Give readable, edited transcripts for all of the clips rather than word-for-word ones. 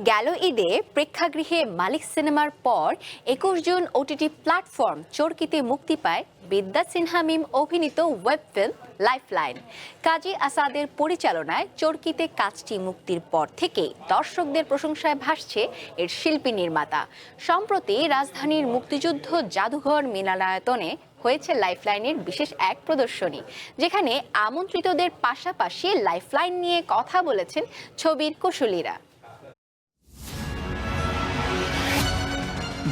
গেল ঈদে প্রেক্ষাগৃহে মালিক সিনেমার পর ২১ জুন ওটিটি প্ল্যাটফর্ম চরকিতে মুক্তি পায় বিদ্যা সিনহা মিম অভিনীত ওয়েব ফিল্ম লাইফলাইন। কাজী আসাদের পরিচালনায় চরকিতে কাজটি মুক্তির পর থেকেই দর্শকদের প্রশংসায় ভাসছে এর শিল্পী নির্মাতা। সম্প্রতি রাজধানীর মুক্তিযুদ্ধ জাদুঘর মিলনায়তনে হয়েছে লাইফলাইনের বিশেষ এক প্রদর্শনী, যেখানে আমন্ত্রিতদের পাশাপাশি লাইফলাইন নিয়ে কথা বলেছেন ছবির কুশলীরা।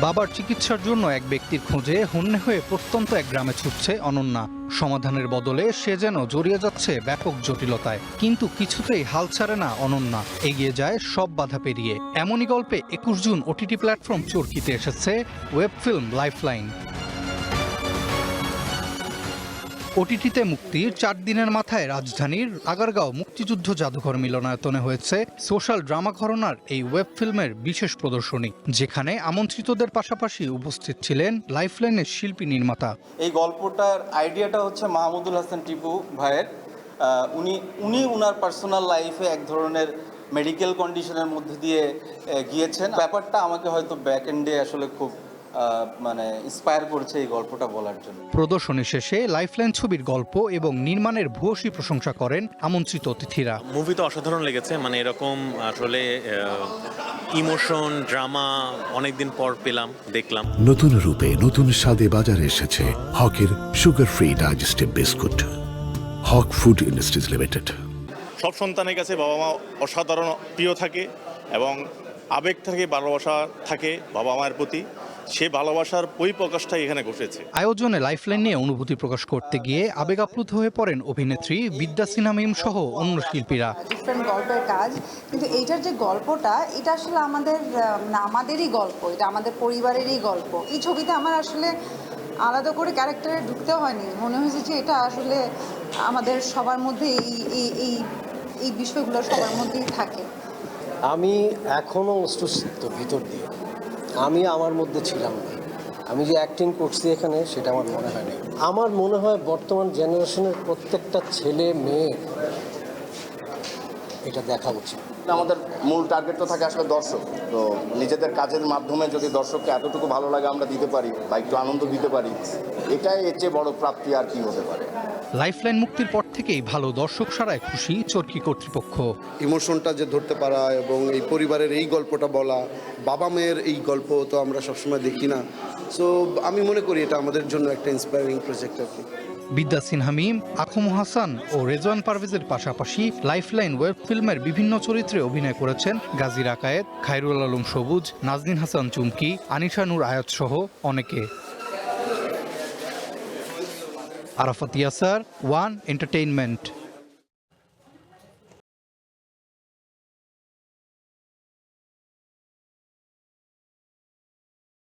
বাবার চিকিৎসার জন্য এক ব্যক্তির খোঁজে হন্যে হয়ে প্রত্যন্ত এক গ্রামে ছুটছে অনন্যা। সমাধানের বদলে সে যেন জড়িয়ে যাচ্ছে ব্যাপক জটিলতায়, কিন্তু কিছুতেই হাল ছাড়ে না অনন্যা, এগিয়ে যায় সব বাধা পেরিয়ে। এমনই গল্পে ২১ জুন ওটিটি প্ল্যাটফর্ম চরকিতে এসেছে ওয়েব ফিল্ম লাইফলাইন। ওটিটিতে মুক্তির ৪ দিনের মাথায় রাজধানীর আগারগাঁও মুক্তিযুদ্ধ জাদুঘর মিলনায়তনে হয়েছে সোশ্যাল ড্রামা ঘরানার এই ওয়েব ফিল্মের বিশেষ প্রদর্শনী, যেখানে আমন্ত্রিতদের পাশাপাশি উপস্থিত ছিলেন লাইফলাইনের শিল্পী নির্মাতা। এই গল্পটার আইডিয়াটা হচ্ছে মাহমুদুল হাসান টিপু ভাইয়ের। উনি উনার পার্সোনাল লাইফে এক ধরনের মেডিকেল কন্ডিশনের মধ্যে দিয়ে গিয়েছেন। ব্যাপারটা আমাকে হয়তো ব্যাক এন্ডে আসলে খুব ইন্সপায়ার করছে এই গল্পটা বলার জন্য। প্রদর্শনী শেষে লাইফলাইন ছবির গল্প এবং নির্মাণের ভূয়সী প্রশংসা করেন আমন্ত্রিত অতিথিরা। মুভি তো অসাধারণ লেগেছে, এরকম আসলে ইমোশন ড্রামা অনেকদিন পর দেখলাম। নতুন রূপে নতুন স্বাদে বাজারে এসেছে হকের সুগার ফ্রি ডাইজেস্টিভ বিস্কুট। হক ফুড ইন্ডাস্ট্রিজ লিমিটেড। সব সন্তানের কাছে বাবা মা অসাধারণ প্রিয় থাকে এবং আবেগ থাকে, ভালোবাসা থাকে বাবা মায়ের প্রতি। সে ভালোবাসার বহিঃপ্রকাশটাই এখানে ঘটেছে। আয়োজনে লাইফলাইন নিয়ে অনুভূতি প্রকাশ করতে গিয়ে আবেগ আপ্লুত হয়ে পড়েন অভিনেত্রী বিদ্যা সিনহা মিম সহ অন্য শিল্পীরা। ডিফারেন্ট গল্পের কাজ, কিন্তু এইটার যে গল্পটা, এটা আসলে আমাদেরই গল্প, এটা আমাদের পরিবারেরই গল্প। এই ছবিতে আমার আসলে আলাদা করে ক্যারেক্টারে ঢুকতে হয়নি। মনে হয়েছে যে এটা আসলে আমাদের সবার মধ্যে এই বিষয়গুলো সবার মধ্যেই থাকে। আমি এখনও অস্তুস্থ ভিতর দিয়ে, আমি আমার মধ্যে ছিলাম না। আমি যে অ্যাক্টিং করছি এখানে, সেটা আমার মনে হয় না। আমার মনে হয় বর্তমান জেনারেশনের প্রত্যেকটা ছেলে মেয়ে এটা দেখা উচিত। আমাদের মূল টার্গেট তো থাকে আসলে দর্শক। তো নিজেদের কাজের মাধ্যমে যদি দর্শককে এতটুকু ভালো লাগে আমরা দিতে পারি বা একটু আনন্দ দিতে পারি, এটাই এর চেয়ে বড় প্রাপ্তি আর কি হতে পারে। লাইফলাইন মুক্তির পর থেকেই ভালো দর্শক সারায় খুশি চরকি কর্তৃপক্ষ। ইমোশনটা যে ধরতে পারা এবং এই পরিবারের এই গল্পটা বলা, বাবা মেয়ের এই গল্প তো আমরা সবসময় দেখি না। সো আমি মনে করি এটা আমাদের জন্য একটা ইন্সপায়ারিং প্রজেক্ট আর কি। বিদ্যা সিনহা মিম, আখম হাসান ও রেজওয়ান পারভেজের পাশাপাশি লাইফলাইন ওয়েব ফিল্মের বিভিন্ন চরিত্রে অভিনয় করেছেন গাজী রাকায়েত, খায়রুল আলম সবুজ, নাজনীন হাসান চুমকি, আনিশা নূর আয়াত সহ অনেকে। Arafat Yasar, One entertainment.